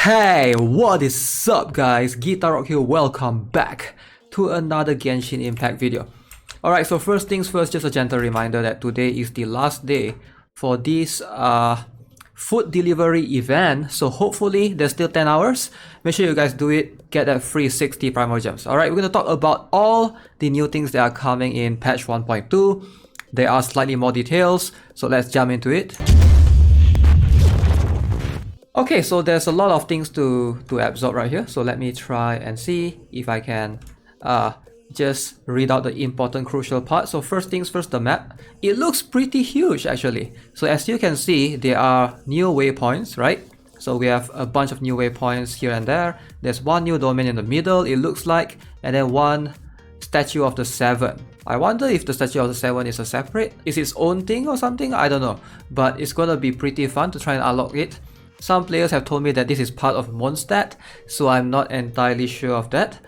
Hey, what is up guys? Guitar Rock here, welcome back to another Genshin Impact video. Alright, so first things first, just a gentle reminder that today is the last day for this food delivery event. So hopefully there's still 10 hours. Make sure you guys do it, get that free 60 primal gems. Alright, we're going to talk about all the new things that are coming in patch 1.2. There are slightly more details, so let's jump into it. Okay, so there's a lot of things to absorb right here. So let me try and see if I can just read out the important crucial part. So first things first, the map. It looks pretty huge actually. So as you can see, there are new waypoints, right? So we have a bunch of new waypoints here and there. There's one new domain in the middle, it looks like, and then one statue of the Seven. I wonder if the statue of the Seven is a separate, is its own thing or something? I don't know. But it's gonna be pretty fun to try and unlock it. Some players have told me that this is part of Mondstadt, so I'm not entirely sure of that.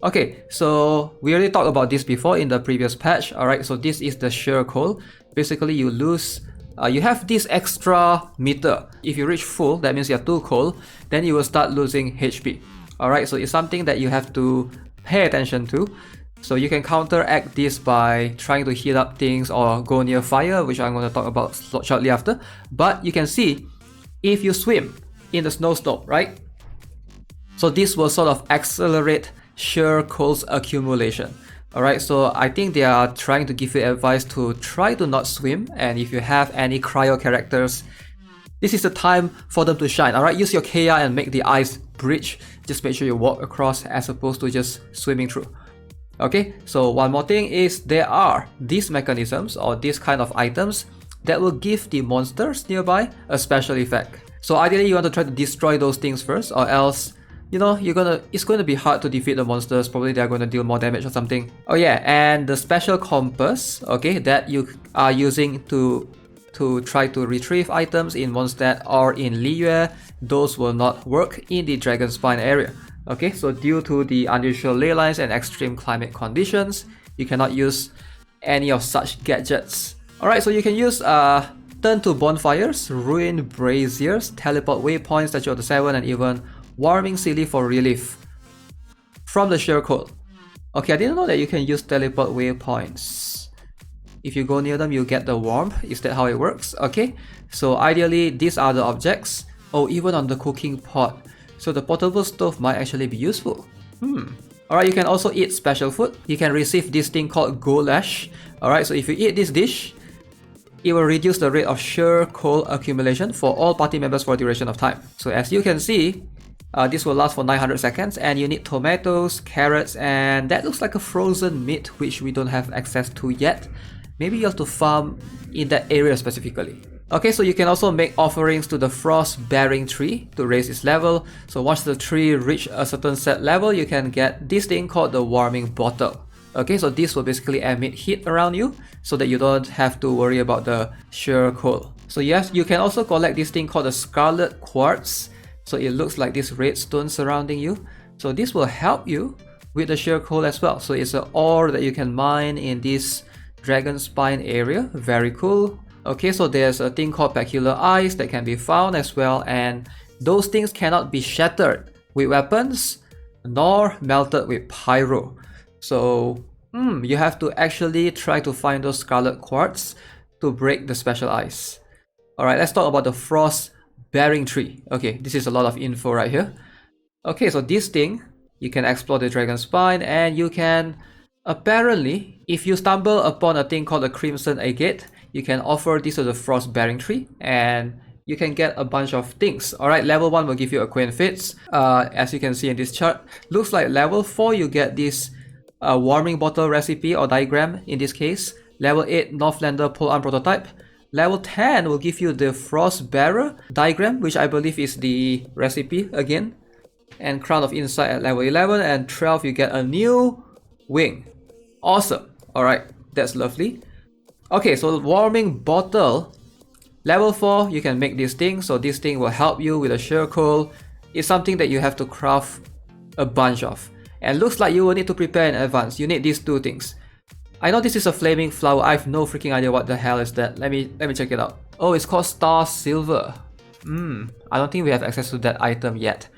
Okay, so we already talked about this before in the previous patch. Alright, so this is the sheer coal. Basically, you lose, you have this extra meter. If you reach full, that means you're too coal, then you will start losing HP. Alright, so it's something that you have to pay attention to. So you can counteract this by trying to heat up things or go near fire, which I'm going to talk about shortly after. But you can see, if you swim in the snowstorm, right? So this will sort of accelerate sheer coal's accumulation. Alright, so I think they are trying to give you advice to try to not swim, and if you have any cryo characters, this is the time for them to shine. Alright, use your KR and make the ice bridge. Just make sure you walk across as opposed to just swimming through. Okay, so one more thing is there are these mechanisms or these kind of items that will give the monsters nearby a special effect. So ideally you want to try to destroy those things first, or else, you know, it's going to be hard to defeat the monsters. Probably they're going to deal more damage or something. Oh yeah, and the special compass, okay, that you are using to try to retrieve items in Mondstadt or in Liyue, those will not work in the Dragon Spine area. Okay, so due to the unusual ley lines and extreme climate conditions, you cannot use any of such gadgets. Alright, so you can use turn to bonfires, ruined braziers, teleport waypoints, statue of the Seven, and even warming silly for relief from the sheer coal. Okay, I didn't know that you can use teleport waypoints. If you go near them, you get the warmth. Is that how it works? Okay, so ideally these are the objects. Oh, even on the cooking pot. So the portable stove might actually be useful. Alright, you can also eat special food. You can receive this thing called goulash. Alright, so if you eat this dish, it will reduce the rate of sheer coal accumulation for all party members for a duration of time. So as you can see, this will last for 900 seconds, and you need tomatoes, carrots, and that looks like a frozen meat which we don't have access to yet. Maybe you have to farm in that area specifically. Okay, so you can also make offerings to the frost bearing tree to raise its level. So once the tree reaches a certain set level, you can get this thing called the warming bottle. Okay, so this will basically emit heat around you so that you don't have to worry about the sheer coal. So yes, you can also collect this thing called the Scarlet Quartz. So it looks like this red stone surrounding you. So this will help you with the sheer coal as well. So it's an ore that you can mine in this Dragon Spine area. Very cool. Okay, so there's a thing called peculiar ice that can be found as well, and those things cannot be shattered with weapons nor melted with pyro. So you have to actually try to find those Scarlet Quartz to break the special ice. Alright, let's talk about the frost bearing tree. Okay, this is a lot of info right here. Okay, so this thing, you can explore the Dragon Spine, and you can apparently, if you stumble upon a thing called the Crimson Agate, you can offer this to the frost bearing tree and you can get a bunch of things. Alright, level 1 will give you a Queen Fits. As you can see in this chart, looks like level 4 you get this warming bottle recipe or diagram in this case. Level 8 Northlander pole arm prototype. Level 10 will give you the frost bearer diagram, which I believe is the recipe again. And crown of insight at level 11, and 12 you get a new wing. Awesome. Alright, that's lovely. Okay, so warming bottle. Level 4 you can make this thing, so this thing will help you with a sheer coal. It's something that you have to craft a bunch of. And looks like you will need to prepare in advance. You need these two things. I know this is a flaming flower. I have no freaking idea what the hell is that. Let me check it out. Oh, it's called Star Silver. I don't think we have access to that item yet.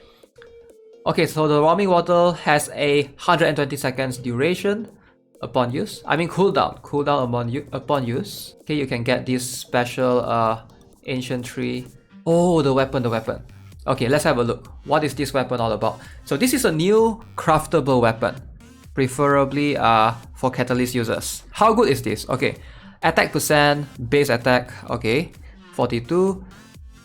Okay, so the warming water has a 120 seconds duration upon use. I mean cooldown upon use. Okay, you can get this special ancient tree. Oh, the weapon. Okay, let's have a look. What is this weapon all about? So this is a new craftable weapon, preferably for catalyst users. How good is this? Okay, attack percent, base attack, okay, 42.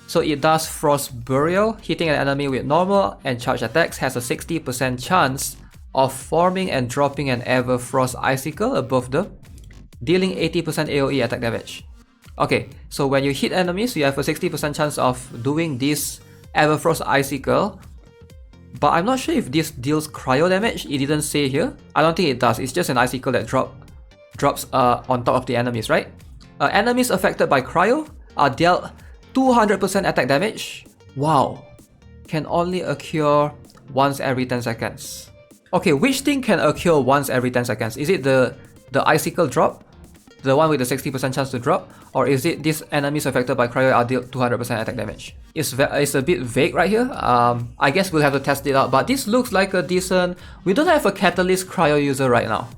So it does Frost Burial. Hitting an enemy with normal and charge attacks has a 60% chance of forming and dropping an Everfrost Icicle above them, dealing 80% AoE attack damage. Okay, so when you hit enemies, you have a 60% chance of doing this Everfrost Icicle. But I'm not sure if this deals cryo damage. It didn't say here. I don't think it does. It's just an icicle that drops on top of the enemies, right? Enemies affected by cryo are dealt 200% attack damage. Wow. Can only occur once every 10 seconds. Okay, which thing can occur once every 10 seconds? Is it the icicle drop? The one with the 60% chance to drop? Or is it these enemies affected by cryo are dealt 200% attack damage? It's a bit vague right here. I guess we'll have to test it out, but this looks like a decent... We don't have a catalyst cryo user right now,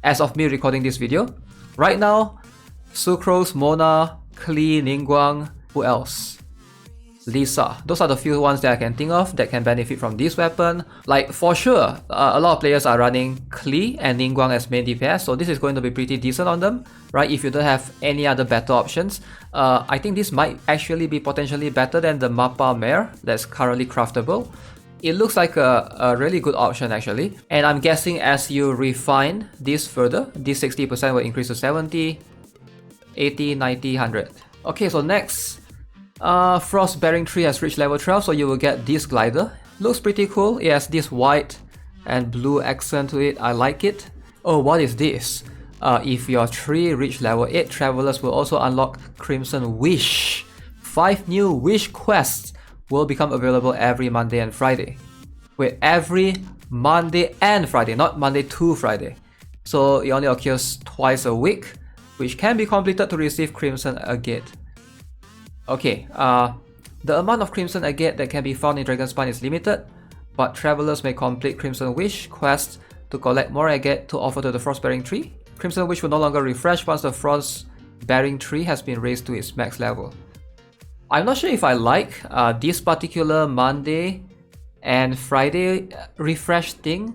as of me recording this video. Right now, Sucrose, Mona, Klee, Ningguang, who else? Lisa. Those are the few ones that I can think of that can benefit from this weapon. Like for sure, a lot of players are running Klee and Ningguang as main DPS, so this is going to be pretty decent on them, right? If you don't have any other better options, I think this might actually be potentially better than the Mappa Mare that's currently craftable. It looks like a really good option actually, and I'm guessing as you refine this further, this 60% will increase to 70, 80, 90, 100. Okay, so next, Frost Bearing Tree has reached level 12, so you will get this glider. Looks pretty cool. It has this white and blue accent to it. I like it. Oh, what is this? If your tree reach level 8, travelers will also unlock Crimson Wish. 5 new wish quests will become available every Monday and Friday. Wait, every Monday and Friday, not Monday to Friday. So it only occurs twice a week, which can be completed to receive Crimson Agate. Okay, the amount of Crimson Agate that can be found in Dragonspine is limited, but travelers may complete Crimson Wish quests to collect more agate to offer to the Frost Bearing Tree. Crimson Wish will no longer refresh once the Frost Bearing Tree has been raised to its max level. I'm not sure if I like this particular Monday and Friday refresh thing,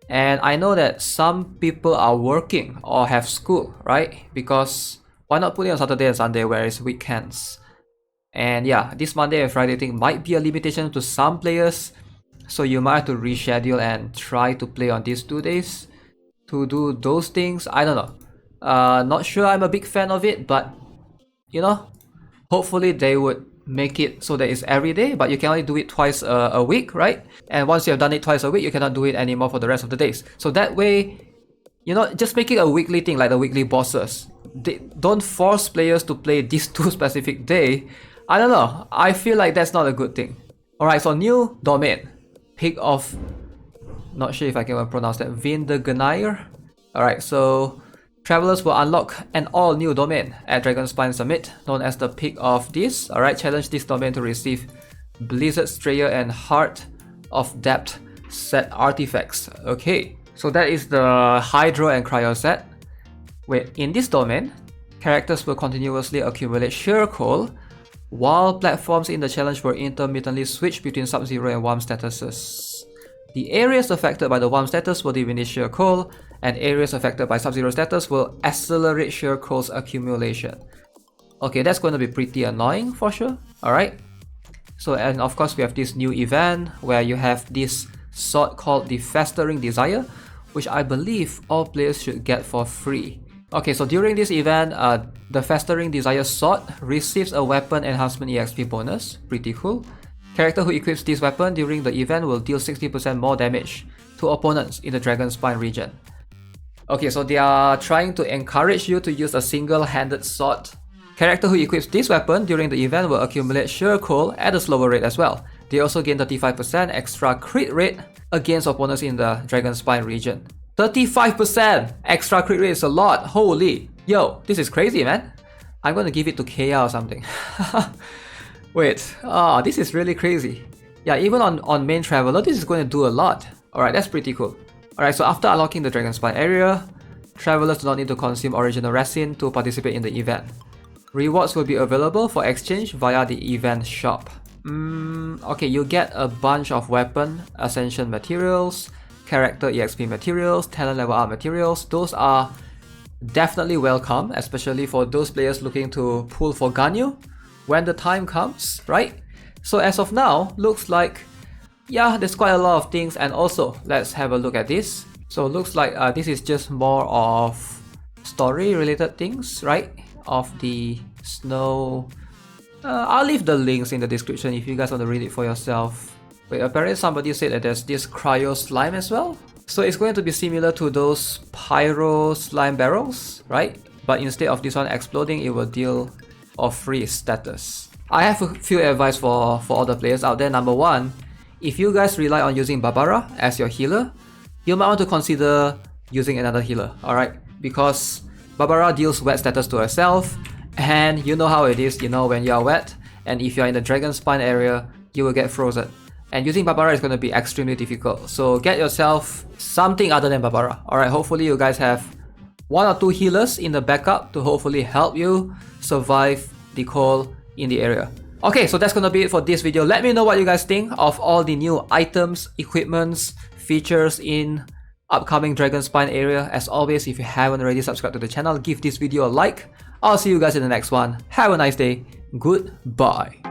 and I know that some people are working or have school, right? Because why not put it on Saturday and Sunday where it's weekends? And yeah, this Monday and Friday thing might be a limitation to some players, so you might have to reschedule and try to play on these 2 days to do those things. I don't know. Not sure I'm a big fan of it, but you know, hopefully they would make it so that it's every day, but you can only do it twice a week, right? And once you have done it twice a week, you cannot do it anymore for the rest of the days. So that way, you know, just make it a weekly thing like the weekly bosses. Don't force players to play these 2 specific days. I don't know, I feel like that's not a good thing. Alright, so new domain. Peak of... not sure if I can pronounce that. Vindeganire. Alright, so travelers will unlock an all-new domain at Dragonspine Summit, known as the Peak of this. Alright, challenge this domain to receive Blizzard Strayer and Heart of Depth set artifacts. Okay, so that is the Hydro and Cryo set. Wait, in this domain, characters will continuously accumulate sheer coal, while platforms in the challenge will intermittently switch between Sub-Zero and Warm statuses. The areas affected by the Warm status will diminish sheer coal, and areas affected by Sub-Zero status will accelerate sheer coal's accumulation. Okay, that's going to be pretty annoying for sure. Alright. So, and of course we have this new event where you have this sword called the Festering Desire, which I believe all players should get for free. Okay, so during this event, the Festering Desire sword receives a weapon enhancement EXP bonus. Pretty cool. Character who equips this weapon during the event will deal 60% more damage to opponents in the Dragonspine region. Okay, so they are trying to encourage you to use a single-handed sword. Character who equips this weapon during the event will accumulate sheer coal at a slower rate as well. They also gain 35% extra crit rate against opponents in the Dragonspine region. 35% extra crit rate is a lot. Holy, yo, this is crazy, man. I'm gonna give it to Kea or something. Wait, this is really crazy. Yeah, even on main traveler, this is going to do a lot. Alright, that's pretty cool. Alright, so after unlocking the Dragon Spine area, travelers do not need to consume original resin to participate in the event. Rewards will be available for exchange via the event shop. Okay, you get a bunch of weapon ascension materials, character EXP materials, talent level up materials. Those are definitely welcome, especially for those players looking to pull for Ganyu when the time comes, right? So as of now, looks like, yeah, there's quite a lot of things. And also, let's have a look at this. So looks like this is just more of story related things, right? Of the snow. I'll leave the links in the description if you guys want to read it for yourself. Wait, apparently somebody said that there's this cryo slime as well. So it's going to be similar to those pyro slime barrels, right? But instead of this one exploding, it will deal or freeze status. I have a few advice for all the players out there. Number one, if you guys rely on using Barbara as your healer, you might want to consider using another healer, alright? Because Barbara deals wet status to herself, and you know how it is, you know, when you are wet, and if you're in the Dragon Spine area, you will get frozen. And using Barbara is going to be extremely difficult, so get yourself something other than Barbara. Alright, hopefully you guys have 1 or 2 healers in the backup to hopefully help you survive the cold in the area. Okay, so that's gonna be it for this video. Let me know what you guys think of all the new items, equipments, features in upcoming Dragon Spine area. As always, if you haven't already subscribed to the channel, give this video a like. I'll see you guys in the next one. Have a nice day. Goodbye.